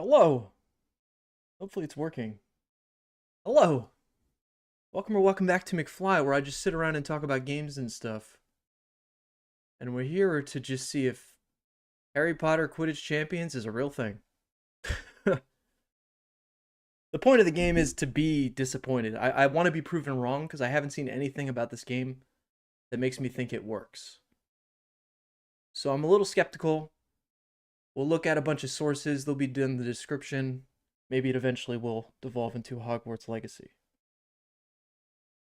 Hello. Hopefully it's working. Hello. Welcome back to McFly, where I just sit around and talk about games and stuff. And we're here to just see if Harry Potter Quidditch Champions is a real thing. The point of the game is to be disappointed. I want to be proven wrong because I haven't seen anything about this game that makes me think it works. So I'm a little skeptical. We'll look at a bunch of sources. They'll be in the description. Maybe it eventually will devolve into Hogwarts Legacy.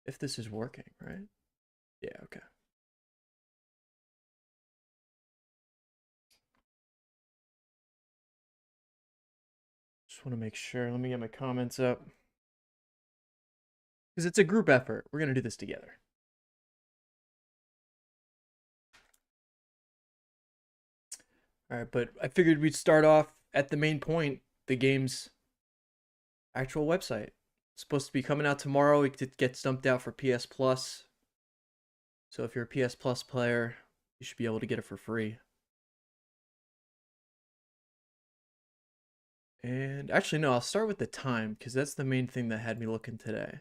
If this is working, right? Yeah, okay. Just want to make sure. Let me get my comments up. Because it's a group effort. We're going to do this together. All right, but I figured we'd start off at the main point, the game's actual website. It's supposed to be coming out tomorrow. It gets dumped out for PS Plus. So if you're a PS Plus player, you should be able to get it for free. And actually, no, I'll start with the time because that's the main thing that had me looking today.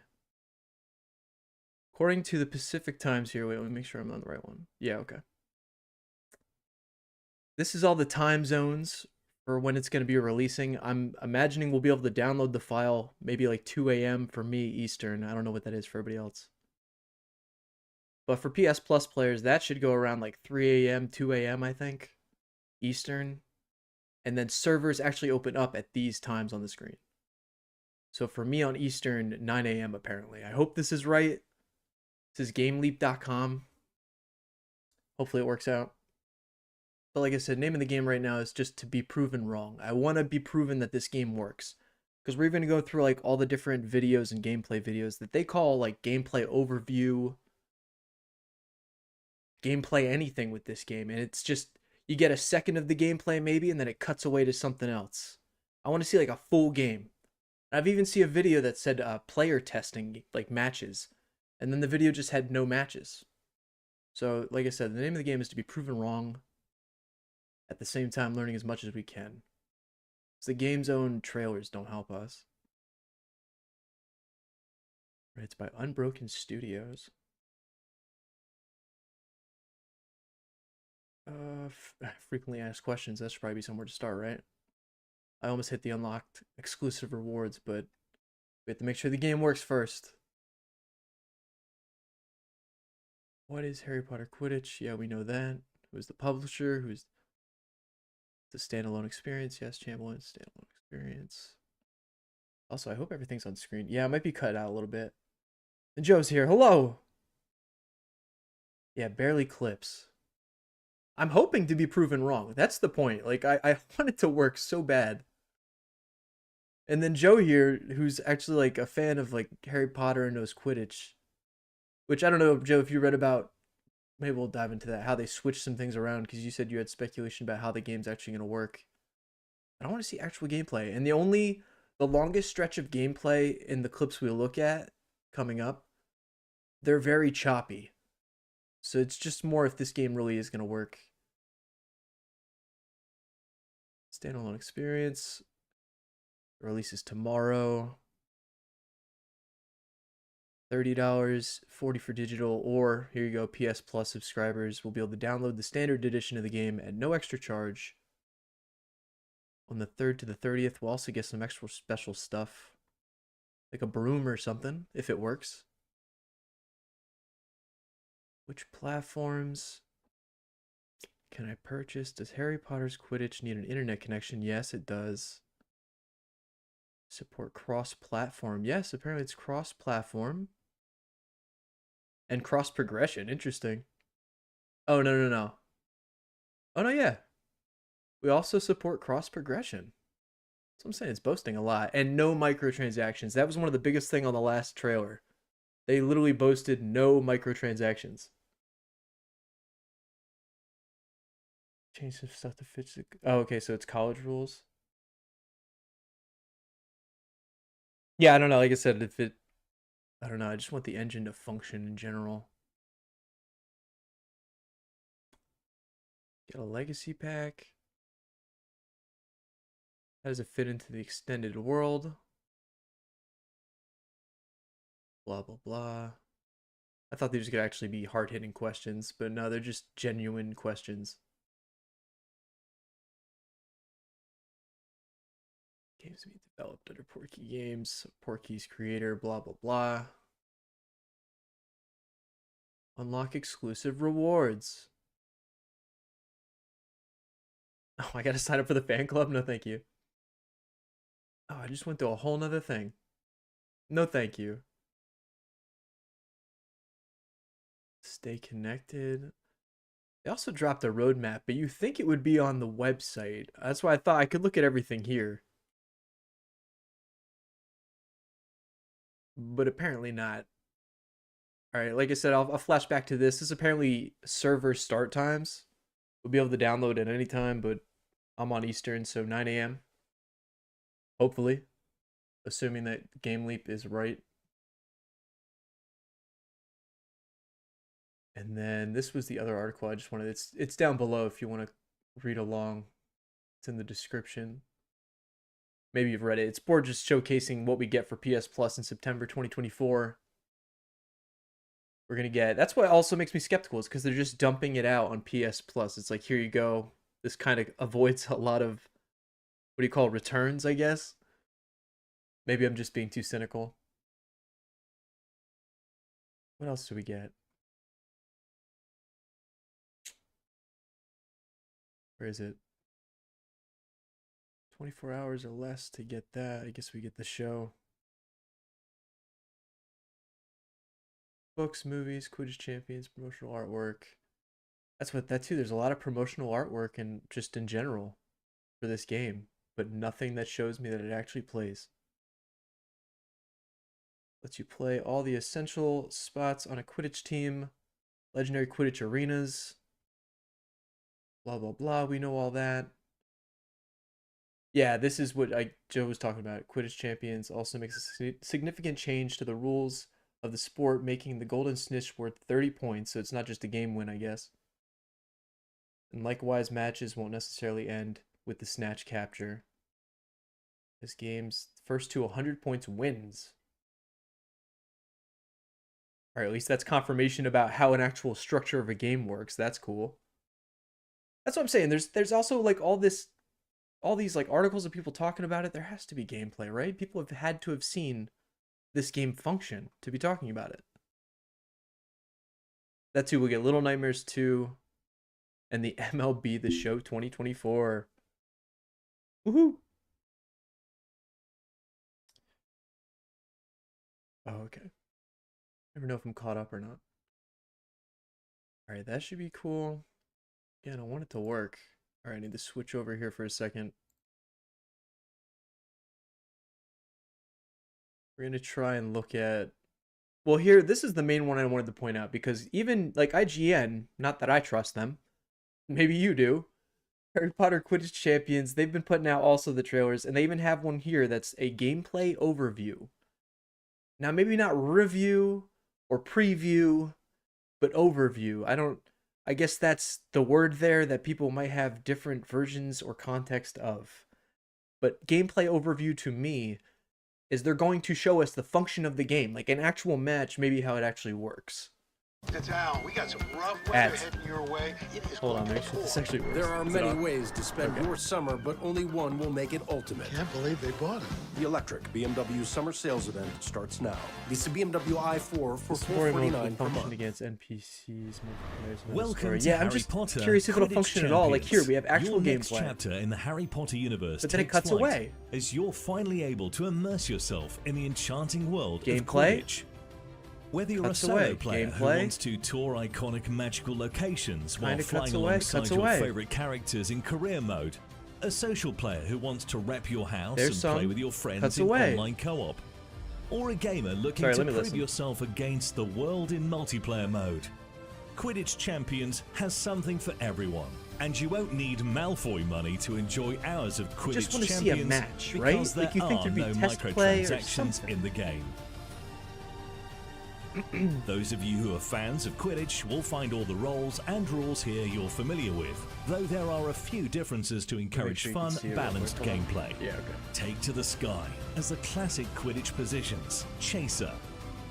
According to the Pacific Times here, wait, let me make sure I'm on the right one. Yeah, okay. This is all the time zones for when it's going to be releasing. I'm imagining we'll be able to download the file maybe like 2 a.m. for me Eastern. I don't know what that is for everybody else. But for PS Plus players, that should go around like 3 a.m., 2 a.m., I think, Eastern. And then servers actually open up at these times on the screen. So for me on Eastern, 9 a.m. apparently. I hope this is right. This is GameLeap.com. Hopefully it works out. But like I said, name of the game right now is just to be proven wrong. I want to be proven that this game works. Because we're going to go through like all the different videos and gameplay videos that they call like gameplay overview, gameplay anything with this game. And it's just, you get a second of the gameplay maybe, and then it cuts away to something else. I want to see like a full game. I've even seen a video that said player testing, like matches. And then the video just had no matches. So like I said, the name of the game is to be proven wrong. At the same time, learning as much as we can. So the game's own trailers don't help us. It's by Unbroken Studios. Frequently asked questions. That should probably be somewhere to start, right? I almost hit the unlocked exclusive rewards, but we have to make sure the game works first. What is Harry Potter Quidditch? Yeah, we know that. Who's the publisher? Who's the standalone experience? Yes, Chamberlain, standalone experience. Also, I hope everything's on screen. Yeah, it might be cut out a little bit. And Joe's here. Hello! Yeah, barely clips. I'm hoping to be proven wrong. That's the point. Like, I want it to work so bad. And then Joe here, who's actually like a fan of like Harry Potter and knows Quidditch. Which I don't know, Joe, if you read about, maybe we'll dive into that, how they switched some things around, because you said you had speculation about how the game's actually going to work. I want to see actual gameplay. And the longest stretch of gameplay in the clips we look at coming up, they're very choppy. So it's just more if this game really is going to work. Standalone experience. Releases tomorrow. $30, $40 for digital, or here you go, PS Plus subscribers will be able to download the standard edition of the game at no extra charge. On the 3rd to the 30th, we'll also get some extra special stuff, like a broom or something, if it works. Which platforms can I purchase? Does Harry Potter's Quidditch need an internet connection? Yes, it does. Support cross-platform. Yes, apparently it's cross-platform. And cross-progression. Interesting. Oh, no. Oh, no, yeah. We also support cross-progression. That's what I'm saying. It's boasting a lot. And no microtransactions. That was one of the biggest thing on the last trailer. They literally boasted no microtransactions. Change some stuff to fit. Oh, okay. So it's college rules. Yeah, I don't know. Like I said, I don't know. I just want the engine to function in general. Get a legacy pack. How does it fit into the extended world? Blah, blah, blah. I thought these could actually be hard-hitting questions, but no, they're just genuine questions. Games being developed under Porky Games, Porky's creator, blah, blah, blah. Unlock exclusive rewards. Oh, I gotta sign up for the fan club? No, thank you. Oh, I just went to a whole nother thing. No, thank you. Stay connected. They also dropped a roadmap, but you think it would be on the website. That's why I thought I could look at everything here. But apparently not. Alright, like I said, I'll flash back to this. This is apparently server start times. We'll be able to download at any time, but I'm on Eastern, so 9 a.m. Hopefully. Assuming that Game Leap is right. And then this was the other article I just wanted. It's down below if you want to read along. It's in the description. Maybe you've read it. It's more just showcasing what we get for PS Plus in September 2024. We're going to get... That's what also makes me skeptical, is because they're just dumping it out on PS Plus. It's like, here you go. This kind of avoids a lot of, what do you call, returns, I guess? Maybe I'm just being too cynical. What else do we get? Where is it? 24 hours or less to get that. I guess we get the show. Books, movies, Quidditch Champions, promotional artwork. That's what that too. There's a lot of promotional artwork and just in general for this game, but nothing that shows me that it actually plays. Lets you play all the essential spots on a Quidditch team, legendary Quidditch arenas, blah, blah, blah. We know all that. Yeah, this is what Joe was talking about. Quidditch Champions also makes a significant change to the rules of the sport, making the golden snitch worth 30 points, so it's not just a game win, I guess. And likewise, matches won't necessarily end with the snatch capture. This game's first to 100 points wins. Or at least that's confirmation about how an actual structure of a game works. That's cool. That's what I'm saying. There's also like all these like articles of people talking about it. There has to be gameplay, right? People have had to have seen this game function to be talking about it. That too, we'll get Little Nightmares 2 and the MLB The Show 2024. Woohoo! Oh, okay. Never know if I'm caught up or not. Alright, that should be cool. Again, I want it to work. Alright, I need to switch over here for a second. We're going to try and look at... Well, here, this is the main one I wanted to point out, because even, like, IGN, not that I trust them, maybe you do, Harry Potter Quidditch Champions, they've been putting out also the trailers, and they even have one here that's a gameplay overview. Now, maybe not review or preview, but overview. I guess that's the word there that people might have different versions or context of. But gameplay overview to me is they're going to show us the function of the game, like an actual match, maybe how it actually works. It's Al. We got some rough weather heading your way. Hold on, make sure this actually works. There are many ways to spend your summer, but only one will make it ultimate. Can't believe they bought it. The electric BMW summer sales event starts now. Lease a BMW i4 for $449 per month. Against NPCs. Welcome to yeah, Harry I'm just Potter curious if it'll Quidditch function at all. Like here, we have actual Your next gameplay. chapter in the Harry Potter universe But then it takes cuts flight away. as you're finally able to immerse yourself in the enchanting world Gameplay? of Quidditch. Whether you're Cuts a solo away. player Gameplay? who wants to tour iconic magical locations while Kinda cuts flying away, alongside cuts your away. favorite characters in career mode, a social player who wants to rep your house There's and some. play with your friends Cuts in away. online co-op, or a gamer looking Sorry, to let me prove listen. yourself against the world in multiplayer mode, Quidditch Champions has something for everyone. And you won't need Malfoy money to enjoy hours of Quidditch just wanna Champions see a match, right? because Like, there you think are there'd be no test play or microtransactions something. in the game. Those of you who are fans of Quidditch will find all the roles and rules here you're familiar with, though there are a few differences to encourage sure you can fun, see it real balanced quick. Hold on. gameplay. Yeah, okay. Take to the sky as the classic Quidditch positions: Chaser,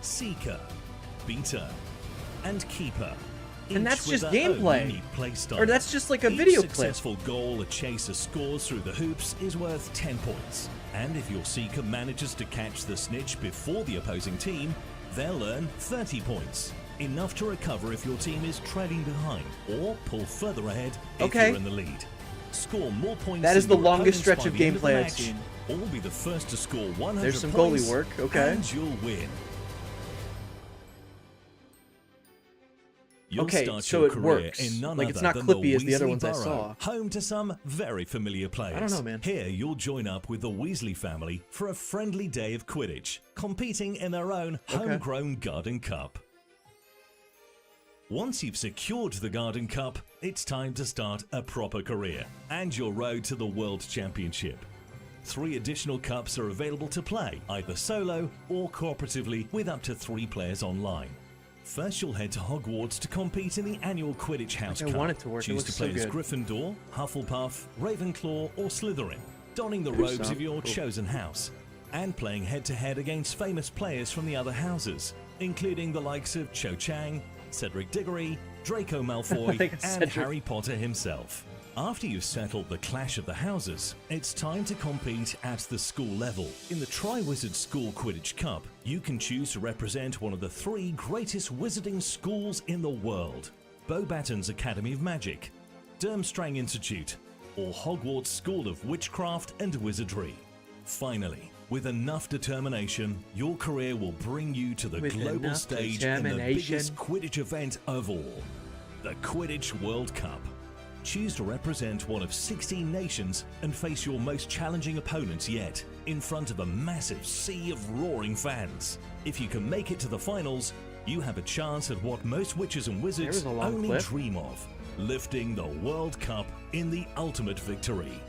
Seeker, Beater, and Keeper. And that's each with just their own gameplay. unique play style. Or that's just like a Each video clip. successful goal a Chaser scores through the hoops is worth 10 points. And if your Seeker manages to catch the snitch before the opposing team, they'll earn 30 points. Enough to recover if your team is trailing behind, or pull further ahead if Okay. you're in the lead. Score more points That is than the your longest opponents stretch by of the end the gameplay I've match, seen. or be the first to score 100 There's some points, goalie work, okay. and you'll win. You'll Okay, start so your it career works. in none Like, other it's not than clippy as the other Weasley ones I Burrow, saw. home to some very familiar players. know, man. Here, you'll join up with the Weasley family for a friendly day of Quidditch, competing in their own homegrown Garden Cup. Once you've secured the Garden Cup, it's time to start a proper career and your road to the World Championship. 3 additional cups are available to play, either solo or cooperatively with up to 3 players online. First, you'll head to Hogwarts to compete in the annual Quidditch House I Cup. want it to work. It Choose looks to play so as good. Gryffindor, Hufflepuff, Ravenclaw, or Slytherin, donning the Cool robes stuff. of your Cool. chosen house, and playing head-to-head against famous players from the other houses, including the likes of Cho Chang, Cedric Diggory, Draco Malfoy, think and it's Cedric. Harry Potter himself. After you've settled the clash of the houses, it's time to compete at the school level. In the Triwizard School Quidditch Cup, you can choose to represent one of the 3 greatest wizarding schools in the world: Beauxbaton's Academy of Magic, Durmstrang Institute, or Hogwarts School of Witchcraft and Wizardry. Finally, with enough determination, your career will bring you to the With global enough stage in the determination. biggest Quidditch event of all, the Quidditch World Cup. Choose to represent one of 16 nations and face your most challenging opponents yet, in front of a massive sea of roaring fans. If you can make it to the finals, you have a chance at what most witches and wizards There's a long only clip. dream of: lifting the World Cup in the ultimate victory.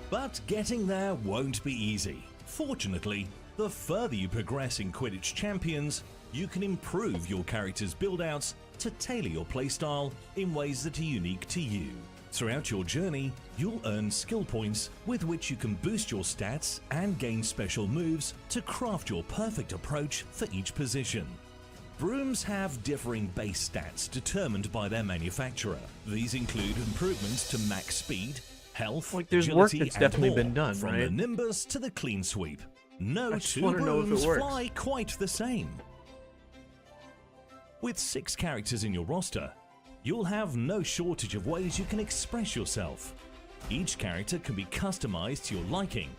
But getting there won't be easy. Fortunately, the further you progress in Quidditch Champions, you can improve your character's build-outs to tailor your playstyle in ways that are unique to you. Throughout your journey, you'll earn skill points with which you can boost your stats and gain special moves to craft your perfect approach for each position. Brooms have differing base stats determined by their manufacturer. These include improvements to max speed, health, Like, there's work agility, that's and definitely more, been done, from right? the Nimbus to the Clean Sweep. No I just 2 wanna know if it brooms works. fly quite the same. With 6 characters in your roster, you'll have no shortage of ways you can express yourself. Each character can be customized to your liking,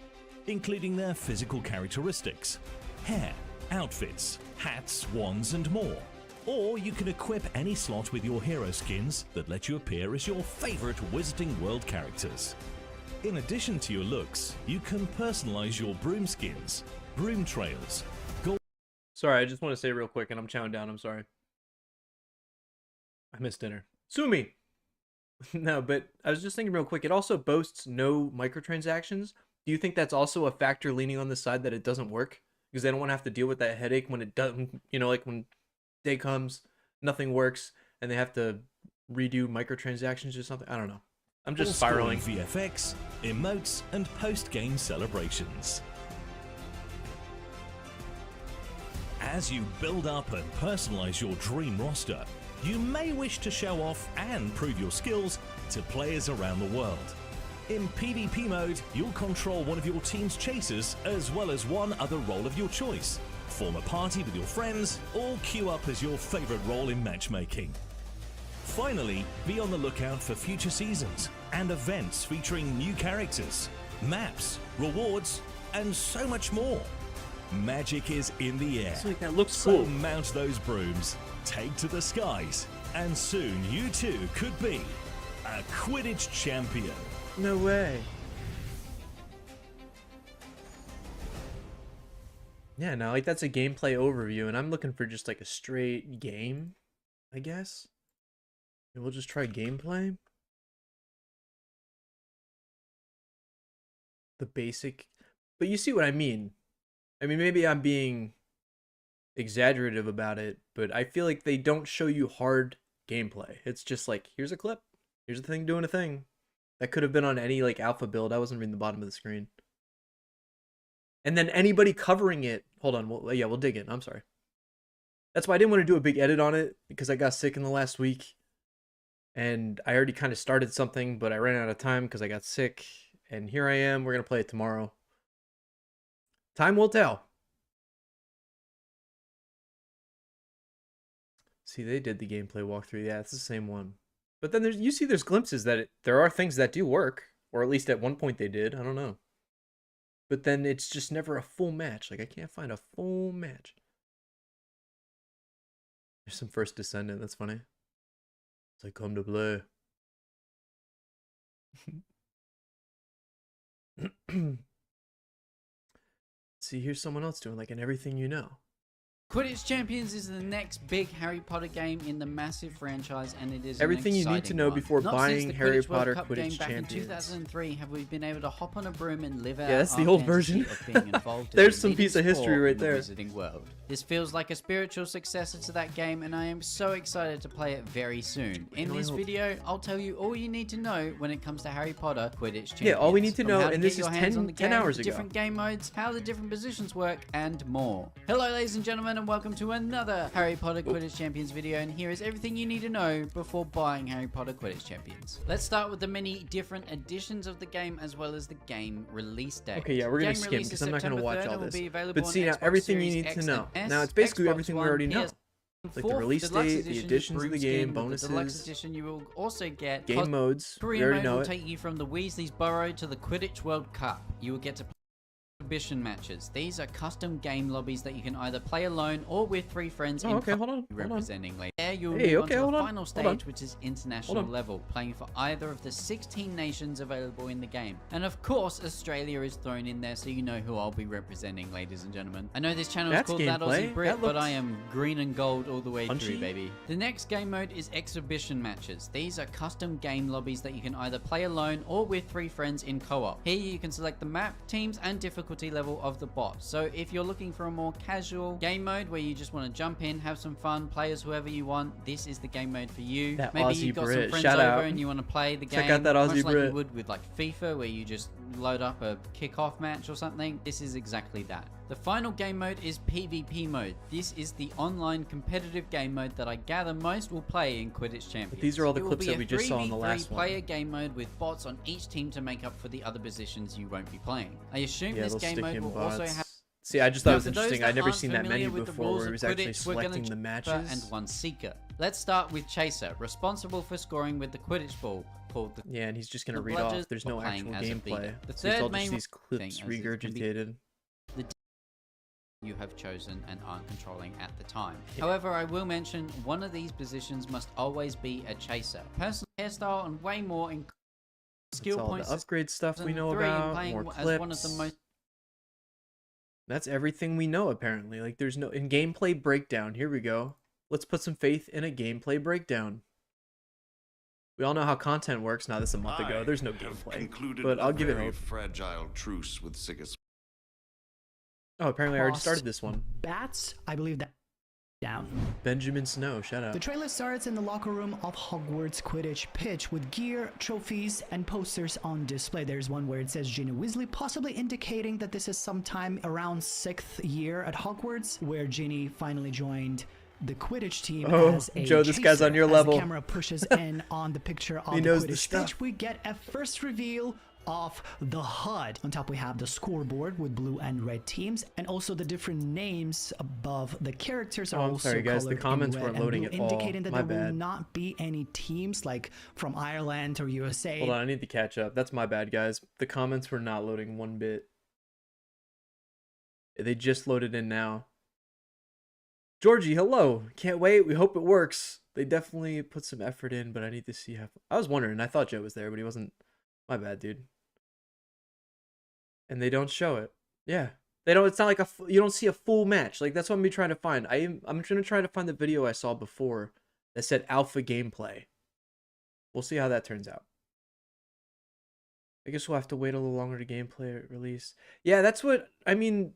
including their physical characteristics, hair, outfits, hats, wands, and more. Or you can equip any slot with your hero skins that let you appear as your favorite Wizarding World characters. In addition to your looks, you can personalize your broom skins, broom trails, Sorry, I just want to say real quick, and I'm chowing down. I'm sorry. I missed dinner. Sue me. No, but I was just thinking real quick. It also boasts no microtransactions. Do you think that's also a factor leaning on the side that it doesn't work? Because they don't want to have to deal with that headache when it doesn't, like when day comes, nothing works, and they have to redo microtransactions or something. I don't know. I'm just spiraling. VFX, emotes, and post-game celebrations. As you build up and personalize your dream roster, you may wish to show off and prove your skills to players around the world. In PvP mode, you'll control one of your team's chasers as well as one other role of your choice. Form a party with your friends, or queue up as your favorite role in matchmaking. Finally, be on the lookout for future seasons and events featuring new characters, maps, rewards, and so much more. Magic is in the air. It's like that looks So cool. mount those brooms, take to the skies, and soon you too could be a Quidditch champion. No way. Yeah, no, like that's a gameplay overview, and I'm looking for just like a straight game, I guess. And we'll just try gameplay. The basic, but you see what I mean. I mean, maybe I'm being exaggerative about it, but I feel like they don't show you hard gameplay. It's just like, here's a clip, here's a thing doing a thing. That could have been on any like alpha build. I wasn't reading the bottom of the screen. And then anybody covering it. Hold on. We'll dig in. I'm sorry. That's why I didn't want to do a big edit on it, because I got sick in the last week. And I already kind of started something, but I ran out of time because I got sick. And here I am. We're going to play it tomorrow. Time will tell. See, they did the gameplay walkthrough. Yeah, it's the same one. But then you see there's glimpses that there are things that do work. Or at least at one point they did. I don't know. But then it's just never a full match. Like, I can't find a full match. There's some First Descendant. That's funny. It's like, come to play. See, here's someone else doing like an everything you know. Quidditch Champions is the next big Harry Potter game in the massive franchise, and it is everything you need to know before Not buying since the Harry Quidditch World Potter Cup Quidditch game back Champions. in 2003 have we been able to hop on a broom and live out that's the our old fantasy version. of being involved in There's the some leading piece of history sport right in the there. Wizarding world. This feels like a spiritual successor to that game, and I am so excited to play it very soon. In this video, I'll tell you all you need to know when it comes to Harry Potter Quidditch Champions. Yeah, all we need to From know, how and get this is your hands 10 on the 10 game, hours the ago. different game modes, how the different positions work, and more. Hello, ladies and gentlemen, and welcome to another Harry Potter Quidditch Champions video, and here is everything you need to know before buying Harry Potter Quidditch Champions. Let's start with the many different editions of the game as well as the game release date. Okay, yeah, we're gonna Game skip release because is I'm not gonna September watch 3rd all and will this. be available But on see, now Xbox everything you Series need to X know. and S, Now it's basically Xbox everything we One, already know. PS4, Like the release deluxe date, the edition, additions to the game, broom skin. With the deluxe bonuses, edition, you will also get game modes. We Career already mode know will it. take you from the Weasley's Burrow to the Quidditch World Cup. You will get to play exhibition matches. These are custom game lobbies that you can either play alone or with 3 friends in Okay, hold on. representing later. There you'll Hey, move okay, on hold to the on, final hold on. stage, which is international level, playing for either of the 16 nations available in the game. And of course, Australia is thrown in there, so you know who I'll be representing, ladies and gentlemen. I know this channel is That's called That gameplay. Aussie Brit, That but looks I am green and gold all the way punchy. through, baby. The next game mode is exhibition matches. These are custom game lobbies that you can either play alone or with 3 friends in co-op. Here you can select the map, teams, and difficulty level of the boss. So if you're looking for a more casual game mode where you just want to jump in, have some fun, play as whoever you want, this is the game mode for you. That Maybe Aussie you've got Brit. some friends Shout over out. and you want to play the Check game out that Aussie much like Brit. you would with like FIFA, where you just load up a kickoff match or something. This is exactly that. The final game mode is PvP mode. This is the online competitive game mode that I gather most will play in Quidditch Champions. These are all the It will clips be that we just saw in the 3v3 last one. player game mode with bots on each team to make up for the other positions you won't be playing. I assume Yeah, this they'll game stick mode in will bots. also have. See, I just thought it Now, was for those interesting. that I'd never aren't seen that familiar menu with the before rules where it of was actually Quidditch, we're gonna selecting the Keeper matches. and one seeker. Let's start with Chaser, responsible for scoring with the Quidditch ball, called the Yeah, and he's just gonna the read bludgers off. There's for no playing actual as a gameplay. beater. The So it's all third main just these thing, clips as it can be regurgitated. you have chosen and aren't controlling at the time. However, I will mention one of these positions must always be a chaser. Personal hairstyle and way more in skill That's all points. the upgrade stuff we know 3 and about. playing More as one of the clips. most That's everything we know apparently. Like there's no in gameplay breakdown. Here we go. Let's put some faith in a gameplay breakdown. We all know how content works. Now this is a month ago. There's no gameplay, but I'll give it hope. Fragile truce with Sigus. Oh, apparently I already Cost started this one. Bats, I believe that down. Benjamin Snow, shout out. The trailer starts in the locker room of Hogwarts Quidditch pitch with gear, trophies, and posters on display. There's one where it says Ginny Weasley, possibly indicating that this is sometime around 6th year at Hogwarts, where Ginny finally joined the Quidditch team Oh, as a Joe, this guy's chaser. on your As level. the camera pushes in on the picture of He the knows the Quidditch stuff. pitch, we get a first reveal of the HUD. On top we have the scoreboard with blue and red teams, and also the different names above the characters are Oh, I'm also sorry, guys. The colored in comments red weren't and loading blue, at all. indicating that My there will bad. not be any teams like from Ireland or USA. Hold on, I need to catch up. That's my bad, guys. The comments were not loading one bit. They just loaded in now. Georgie, hello. Can't wait. We hope it works. They definitely put some effort in, but I need to see how. I was wondering. I thought Joe was there, but he wasn't. My bad, dude. And they don't show it. Yeah, they don't. It's not like you don't see a full match. Like that's what I'm trying to find. I'm gonna try to find the video I saw before that said alpha gameplay. We'll see how that turns out. I guess we'll have to wait a little longer to gameplay release. Yeah, that's what I mean.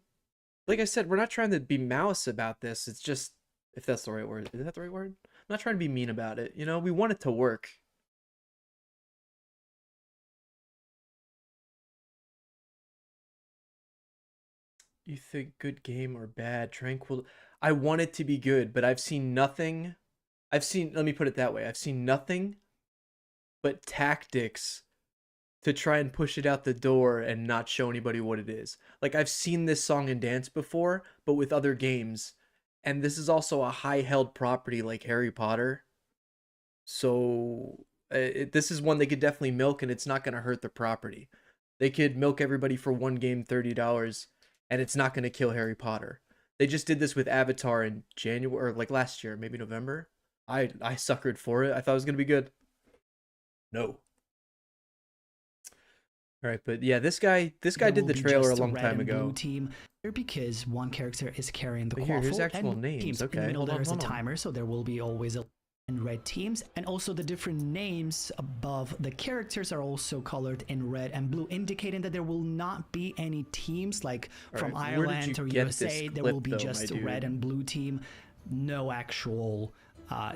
Like I said, we're not trying to be mouse about this. It's just, if that's the right word. Is that the right word? I'm not trying to be mean about it. You know, we want it to work. You think good game or bad? Tranquil. I want it to be good, but I've seen nothing. Let me put it that way. I've seen nothing but tactics to try and push it out the door and not show anybody what it is. Like, I've seen this song and dance before, but with other games. And this is also a high-held property like Harry Potter. So, this is one they could definitely milk, and it's not going to hurt the property. They could milk everybody for one game $30, and it's not going to kill Harry Potter. They just did this with Avatar in January, or like last year, maybe November. I suckered for it. I thought it was going to be good. No. All right, but yeah, this guy did the trailer a long time ago. Team, because one character is carrying the here's quaffle, actual and names. teams. Okay, In the middle hold there's on. a timer, so there will be always a red teams, and also the different names above the characters are also colored in red and blue, indicating that there will not be any teams like from Ireland or USA. There will be just a red and blue team, no actual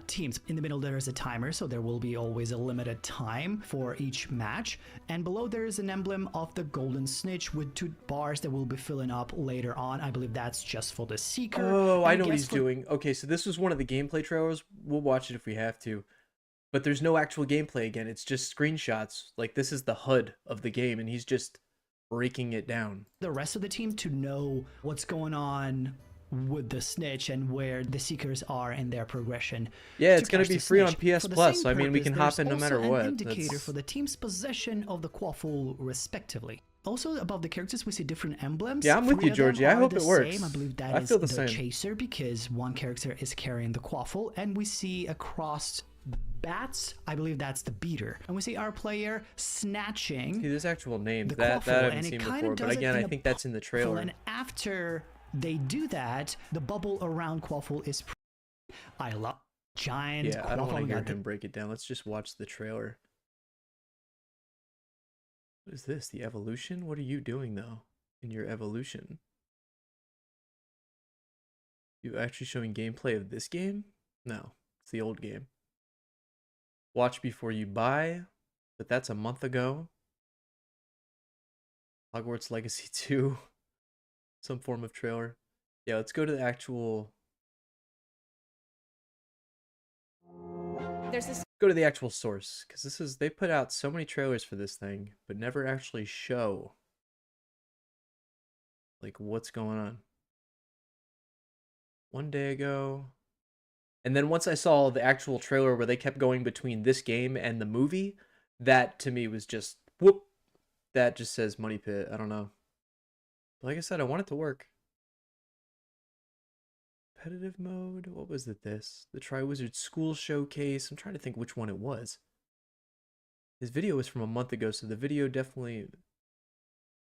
teams. In the middle there is a timer, so there will be always a limited time for each match, and below there is an emblem of the golden snitch with 2 bars that will be filling up later on. I believe that's just for the seeker. Oh, I know what he's doing. Okay, so this was one of the gameplay trailers. We'll watch it if we have to, but there's no actual gameplay again. It's just screenshots. Like, this is the HUD of the game, and he's just breaking it down. The rest of the team to know what's going on with the snitch and where the seekers are in their progression. Yeah, it's going to be free on PS Plus, so I mean, we can hop in no matter what. An indicator for the team's possession of the quaffle, respectively. Also, above the characters, we see different emblems. Yeah, I'm with you, Georgie. I hope it works. I believe that is the chaser, because one character is carrying the quaffle, and we see across bats, I believe that's the beater, and we see our player snatching. See, there's actual names that I haven't seen before, but again, I think that's in the trailer. And after they do that, the bubble around quaffle is I love giant quaffle. I don't want to hear him break it down. Let's just watch the trailer. What is this? The evolution? What are you doing though in your evolution? You actually showing gameplay of this game? No, it's the old game. Watch before you buy, but that's a month ago. Hogwarts Legacy 2. Some form of trailer. Yeah, let's go to the actual. Go to the actual source, because this is, they put out so many trailers for this thing, but never actually show like what's going on. One day ago, and then once I saw the actual trailer where they kept going between this game and the movie, that to me was just whoop. That just says Money Pit. I don't know. Like I said, I want it to work. Competitive mode? What was it this? The Triwizard School Showcase. I'm trying to think which one it was. This video was from a month ago, so the video definitely...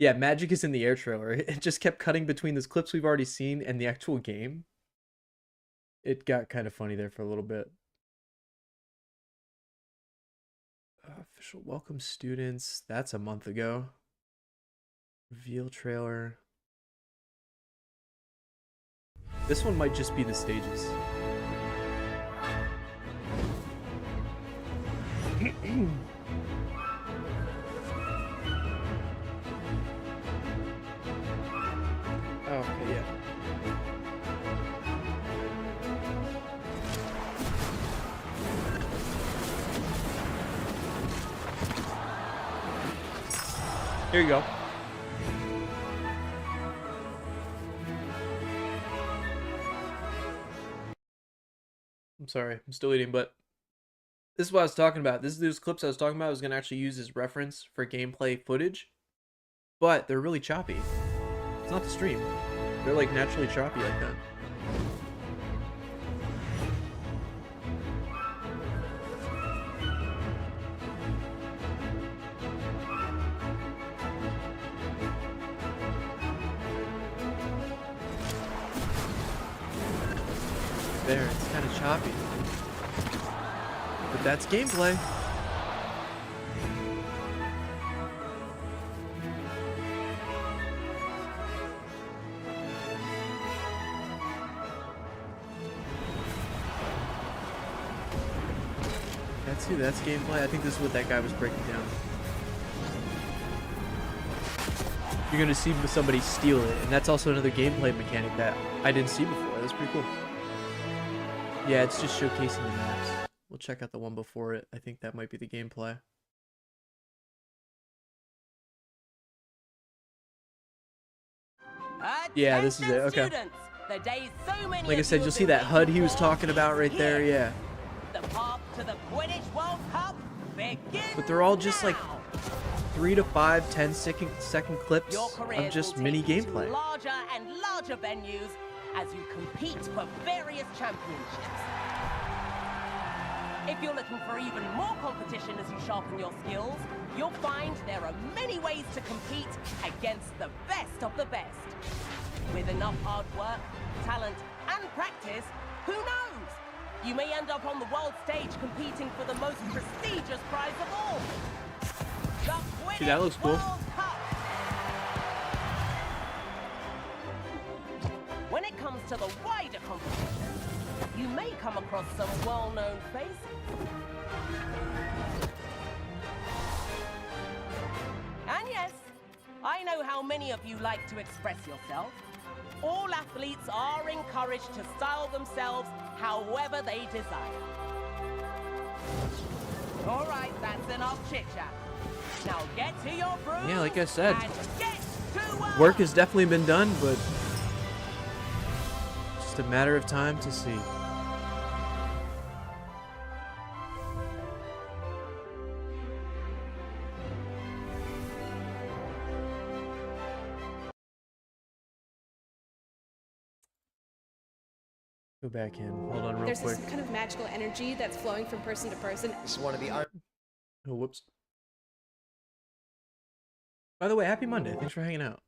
Yeah, Magic is in the Air trailer. It just kept cutting between those clips we've already seen and the actual game. It got kind of funny there for a little bit. Official welcome students. That's a month ago. Reveal trailer. This one might just be the stages. Okay, yeah. Here you go. I'm sorry, I'm still eating, but this is what I was talking about. Those clips I was talking about, I was going to actually use as reference for gameplay footage, but they're really choppy. It's not the stream. They're like naturally choppy like that. There, it's kind of choppy. But that's gameplay. too. That's gameplay. I think this is what that guy was breaking down. You're gonna see somebody steal it, and that's also another gameplay mechanic that I didn't see before. That's pretty cool. Yeah, it's just showcasing the maps. We'll check out the one before it. I think that might be the gameplay. Yeah, this is it. Okay. Like I said, you'll see that HUD he was talking about right there. Yeah. The path to the Quidditch World Cup begins. But they're all just like 3 to 5, 10-second clips Your careers of just will mini take you to gameplay. larger and larger venues as you compete for various championships. If you're looking for even more competition as you sharpen your skills, you'll find there are many ways to compete against the best of the best. With enough hard work, talent, and practice, who knows? You may end up on the world stage competing for the most prestigious prize of all. The Quidditch See, that looks cool. World Cup. When it comes to the wider competition, you may come across some well-known faces. And yes, I know how many of you like to express yourself. All athletes are encouraged to style themselves however they desire. All right, that's enough chit-chat. Now get to your brooms. Yeah, like I said, and get to work has definitely been done, but just a matter of time to see. Go back in. Hold on real There's quick. this kind of magical energy that's flowing from person to person. This is one of the Oh, whoops. By the way, happy Monday. Thanks for hanging out.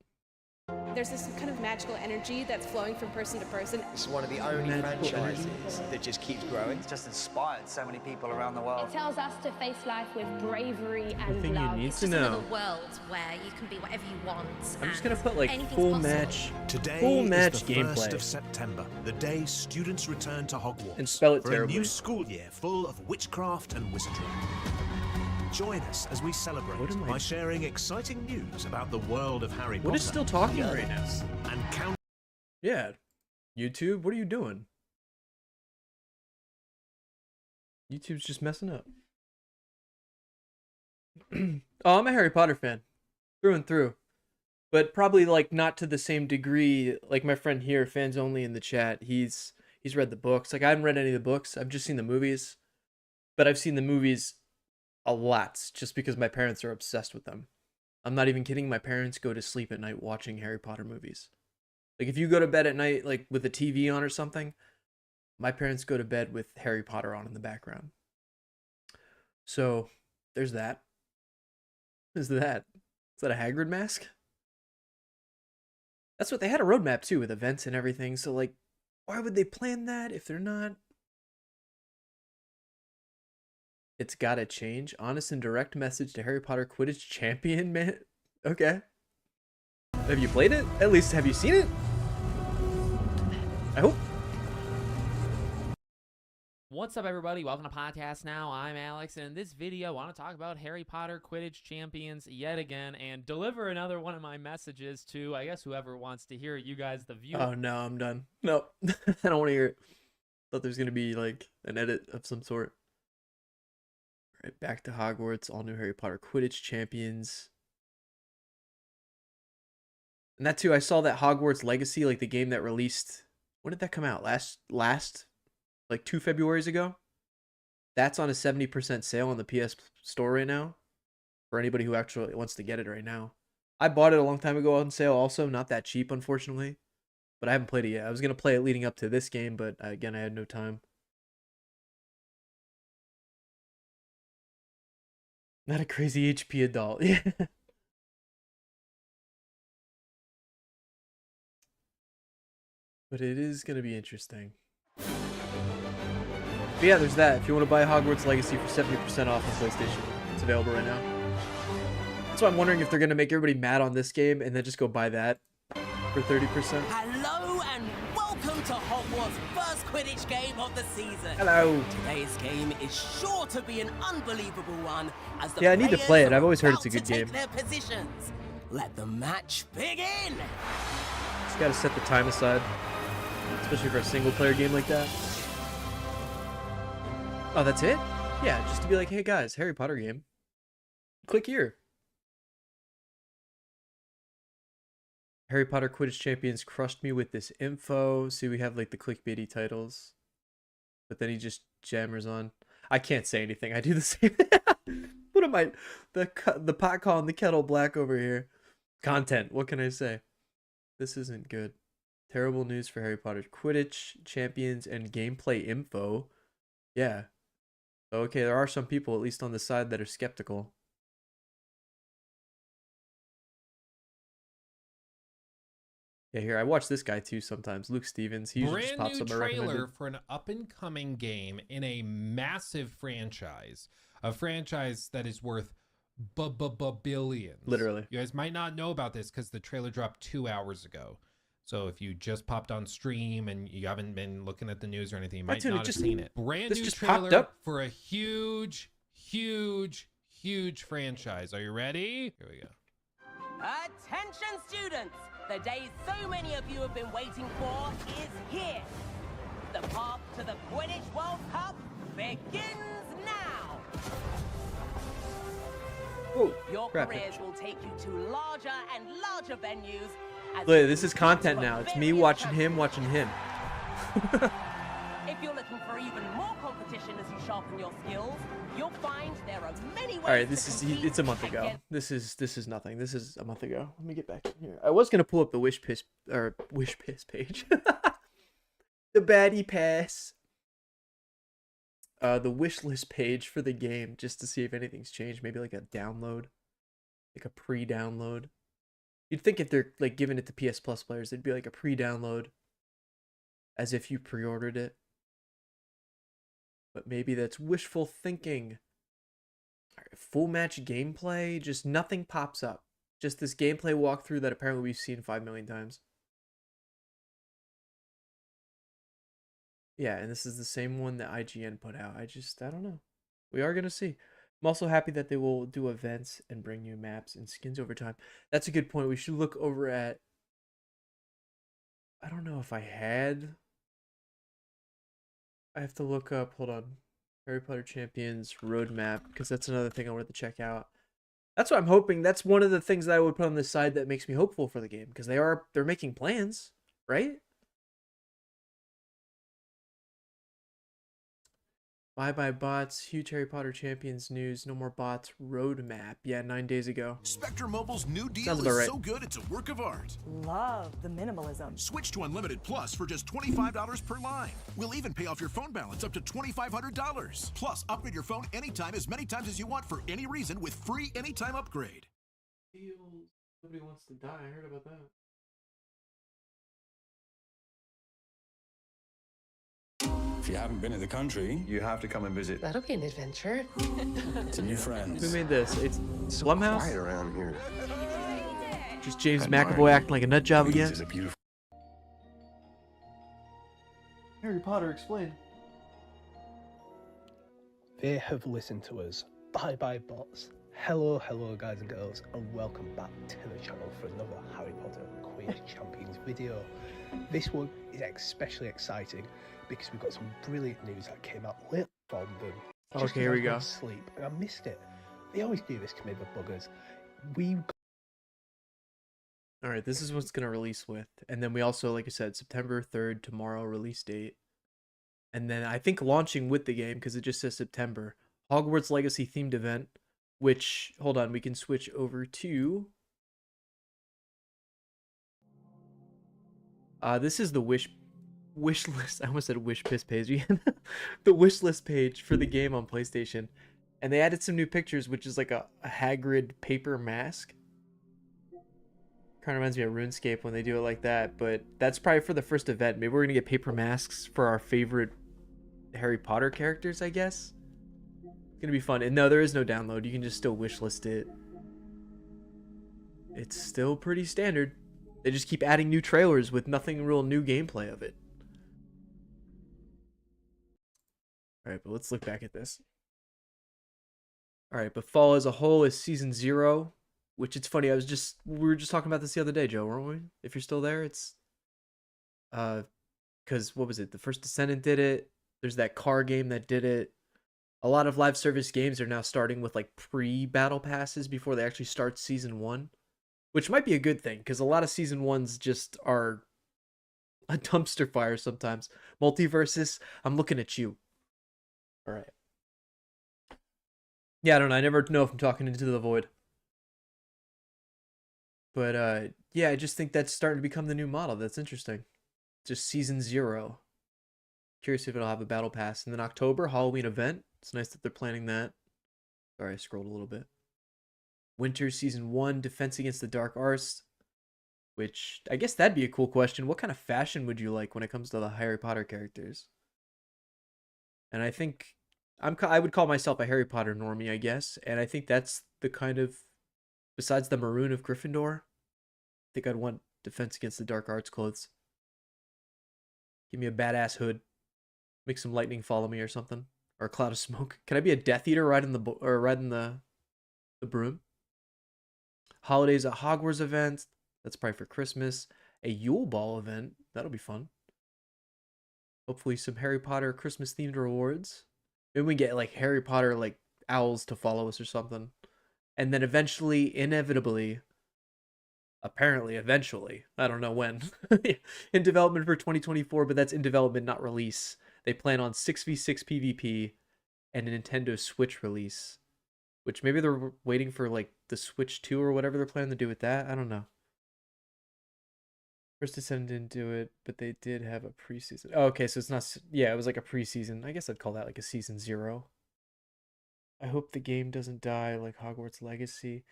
There's this kind of magical energy that's flowing from person to person. It's one of the only Magical franchises that just keeps growing. It's just inspired so many people around the world. It tells us to face life with bravery and Everything you love. need It's to just know. another world where you can be whatever you want. I'm just gonna put like anything's full possible. match, Today full match is the gameplay, 1st of September, the day students return to Hogwarts and spell it for terribly. a new school year full of witchcraft and wizardry. Join us as we celebrate What am I- by sharing exciting news about the world of Harry Potter. What is still talking right now? And count. Yeah, YouTube, what are you doing? YouTube's just messing up. Oh, I'm a Harry Potter fan, through and through, but probably like not to the same degree. Like my friend here, fans only in the chat. He's read the books. Like I haven't read any of the books. I've just seen the movies, but I've seen the movies a lot just because my parents are obsessed with them. I'm not even kidding. My parents go to sleep at night watching Harry Potter movies. Like if you go to bed at night like with the TV on or something, my parents go to bed with Harry Potter on in the background. So there's that. Is that a Hagrid mask? That's what they had a roadmap too with events and everything. So like, why would they plan that if they're not? It's gotta change. Honest and direct message to Harry Potter Quidditch Champion, man. Okay. Have you played it? At least have you seen it? I hope. What's up, everybody? Welcome to Podcast Now. I'm Alex, and in this video, I want to talk about Harry Potter Quidditch Champions yet again and deliver another one of my messages to, I guess, whoever wants to hear it. You guys, the viewer. Oh, no, I'm done. Nope. I don't want to hear it. Thought there's going to be, like, an edit of some sort. All right, back to Hogwarts. All new Harry Potter Quidditch Champions. And that, too, I saw that Hogwarts Legacy, like, the game that released... When did that come out? Last like 2 Februaries ago? That's on a 70% sale on the PS Store right now. For anybody who actually wants to get it right now. I bought it a long time ago on sale also. Not that cheap, unfortunately. But I haven't played it yet. I was going to play it leading up to this game, but again, I had no time. Not a crazy HP adult. Yeah. But it is going to be interesting. But yeah, there's that. If you want to buy Hogwarts Legacy for 70% off on PlayStation, it's available right now. That's why I'm wondering if they're going to make everybody mad on this game and then just go buy that for 30%. Hello and welcome to Hogwarts' first Quidditch game of the season. Hello. Today's game is sure to be an unbelievable one. As the Yeah, I need to players play it. are I've always heard it's a about good to take game. their positions. Let the match begin. Just gotta set the time aside, especially for a single player game like that. Oh, that's it? Yeah, just to be like, hey guys, Harry Potter game. Click here. Harry Potter Quidditch Champions crushed me with this info. See, we have like the clickbaity titles. But then he just jammers on. I can't say anything. I do the same. What am I? The pot calling the kettle black over here. Content. What can I say? This isn't good. Terrible news for Harry Potter Quidditch Champions and gameplay info. Yeah. Okay, there are some people, at least on the side, that are skeptical. Yeah, here, I watch this guy too sometimes. Luke Stevens. He usually just pops up my trailer recommended. for an up-and-coming game in a massive franchise. A franchise that is worth billions. Literally. You guys might not know about this because the trailer dropped 2 hours ago. So if you just popped on stream and you haven't been looking at the news or anything, you might not have seen it. Brand new trailer for a huge franchise. Are you ready? Here we go. Attention students! The day so many of you have been waiting for is here. The path to the Quidditch World Cup begins now. Oh, Your crap. careers will take you to larger and larger venues. As Look, you this is compete content for now. It's me various watching him, trophies. watching him. If you're looking for even more competition as you sharpen your skills, you'll find there are many ways All right, this to is compete it's a month ago. against This is nothing. This is a month ago. Let me get back here. I was gonna pull up the wish piss page. The baddie pass. The wish list page for the game, just to see if anything's changed. Maybe like a download, like a pre-download. You'd think if they're like giving it to PS Plus players, it'd be like a pre-download, as if you pre-ordered it. But maybe that's wishful thinking. All right, full match gameplay, just nothing pops up. Just this gameplay walkthrough that apparently we've seen 5 million times. Yeah, and this is the same one that IGN put out. I don't know. We are going to see. I'm also happy that they will do events and bring new maps and skins over time. That's a good point. We should look over at... I don't know if I had... I have to look up, hold on, Harry Potter Champions roadmap, because that's another thing I wanted to check out. That's what I'm hoping. That's one of the things that I would put on this side that makes me hopeful for the game, because they're making plans, right? Bye bots, huge Harry Potter Champions news, no more bots, roadmap. Yeah, 9 days ago. Spectre Mobile's new deal Sounds is about right. so good it's a work of art. Love the minimalism. Switch to Unlimited Plus for just $25 per line. We'll even pay off your phone balance up to $2,500. Plus, upgrade your phone anytime, as many times as you want for any reason with free anytime upgrade. Nobody wants to die. I heard about that. If you haven't been in the country, you have to come and visit. That'll be an adventure. To new friends. Who made this? It's So Blumhouse? quiet around here. Just James Admire McAvoy you. acting like a nut job Queens again? is a beautiful. Harry Potter, explain. They have listened to us. Bye bye bots. Hello guys and girls, and welcome back to the channel for another Harry Potter Quidditch Champions video. This one is especially exciting because we've got some brilliant news that came out late from them. Okay, here we go. Sleep, and I missed it. They always do this to me, the buggers. All right, this is what's going to release with. And then we also, like I said, September 3rd, tomorrow release date. And then I think launching with the game, because it just says September, Hogwarts Legacy themed event, which, hold on, we can switch over to... this is the wish list. I almost said wish piss page again. The wish list page for the game on PlayStation. And they added some new pictures, which is like a Hagrid paper mask. Kind of reminds me of RuneScape when they do it like that, but that's probably for the first event. Maybe we're gonna get paper masks for our favorite Harry Potter characters, I guess. It's gonna be fun. And no, there is no download. You can just still wishlist it. It's still pretty standard. They just keep adding new trailers with nothing real new gameplay of it. All right, but let's look back at this. All right, but fall as a whole is season 0, which it's funny. We were just talking about this the other day, Joe, weren't we? If you're still there, it's because what was it? The First Descendant did it. There's that car game that did it. A lot of live service games are now starting with like pre-battle passes before they actually start season 1, which might be a good thing because a lot of season 1s just are a dumpster fire sometimes. Multiverses, I'm looking at you. All right. Yeah, I don't know. I never know if I'm talking into the void. But yeah, I just think that's starting to become the new model. That's interesting. Just season 0. Curious if it'll have a battle pass. And then October, Halloween event. It's nice that they're planning that. Sorry, I scrolled a little bit. Winter season 1, Defense Against the Dark Arts. Which, I guess that'd be a cool question. What kind of fashion would you like when it comes to the Harry Potter characters? And I think I would call myself a Harry Potter normie, I guess. And I think that's the kind of, besides the maroon of Gryffindor, I think I'd want Defense Against the Dark Arts clothes. Give me a badass hood. Make some lightning follow me or something. Or a cloud of smoke. Can I be a Death Eater riding the broom? Holidays at Hogwarts event. That's probably for Christmas. A Yule Ball event. That'll be fun. Hopefully some Harry Potter Christmas themed rewards. Maybe we get like Harry Potter like owls to follow us or something. And then eventually, inevitably, apparently, eventually, I don't know when, in development for 2024, but that's in development, not release. They plan on 6v6 PvP and a Nintendo Switch release, which maybe they're waiting for like the Switch 2 or whatever they're planning to do with that. I don't know. First Descendant didn't do it, but they did have a preseason. Oh, okay, so it's not... Yeah, it was like a preseason. I guess I'd call that like a season 0. I hope the game doesn't die like Hogwarts Legacy.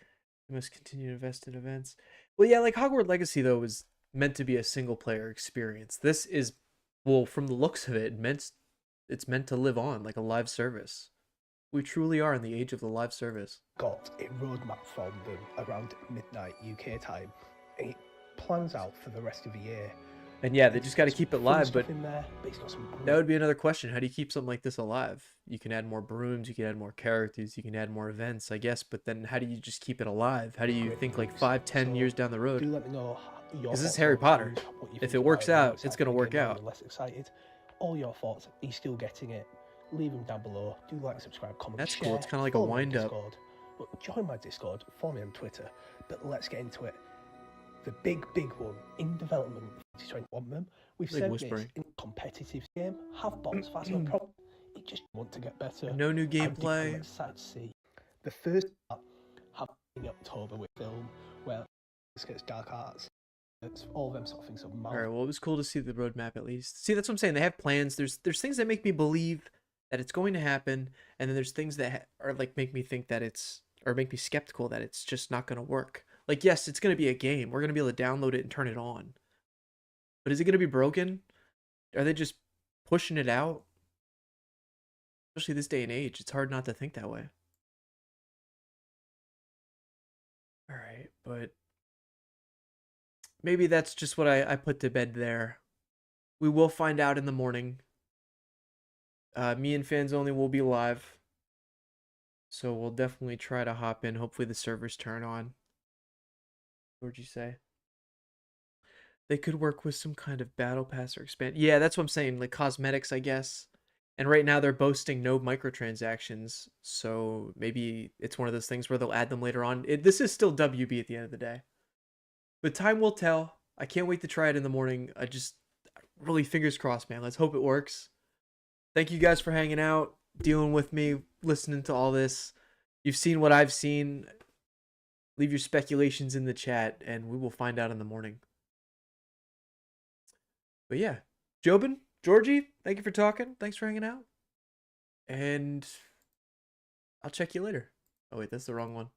We must continue to invest in events. Well, yeah, like Hogwarts Legacy, though, was meant to be a single-player experience. This is, well, from the looks of it, it's meant to live on like a live service. We truly are in the age of the live service. Got a roadmap from them around midnight UK time. It plans out for the rest of the year. And yeah, they just got to keep it live, but in there, but it's got some that would be another question. How do you keep something like this alive? You can add more brooms, you can add more characters, you can add more events, I guess, but then how do you just keep it alive? How do you think like 5-10 years down the road? Do let me know your Because this is Harry Potter. If it works out, it's going to work out. Less excited. All your thoughts. Are you still getting it? Leave them down below. Do like, subscribe, comment, That's share. cool. It's kind of like a wind-up. Join my Discord. Follow me on Twitter. But let's get into it. The big one in development for 2021 them. We've said this in competitive game. Have bots faster. You just want to get better. No new gameplay. I'm excited to see. The first part happening in October with film, where this gets Dark Arts. It's all them sort of things. All right. Well, it was cool to see the roadmap at least. See, that's what I'm saying. They have plans. There's things that make me believe that it's going to happen, and then there's things that are like make me think that it's, or make me skeptical that it's just not going to work. Like, yes, it's going to be a game. We're going to be able to download it and turn it on. But is it going to be broken? Are they just pushing it out? Especially this day and age, it's hard not to think that way. All right, but maybe that's just what I put to bed there. We will find out in the morning. Me and Fans Only will be live. So we'll definitely try to hop in. Hopefully the servers turn on. What would you say? They could work with some kind of battle pass or expand. Yeah, that's what I'm saying. Like cosmetics, I guess. And right now they're boasting no microtransactions. So maybe it's one of those things where they'll add them later on. This is still WB at the end of the day. But time will tell. I can't wait to try it in the morning. I just really fingers crossed, man. Let's hope it works. Thank you guys for hanging out, dealing with me, listening to all this. You've seen what I've seen. Leave your speculations in the chat, and we will find out in the morning. But yeah, Jobin, Georgie, thank you for talking. Thanks for hanging out. And I'll check you later. Oh, wait, that's the wrong one.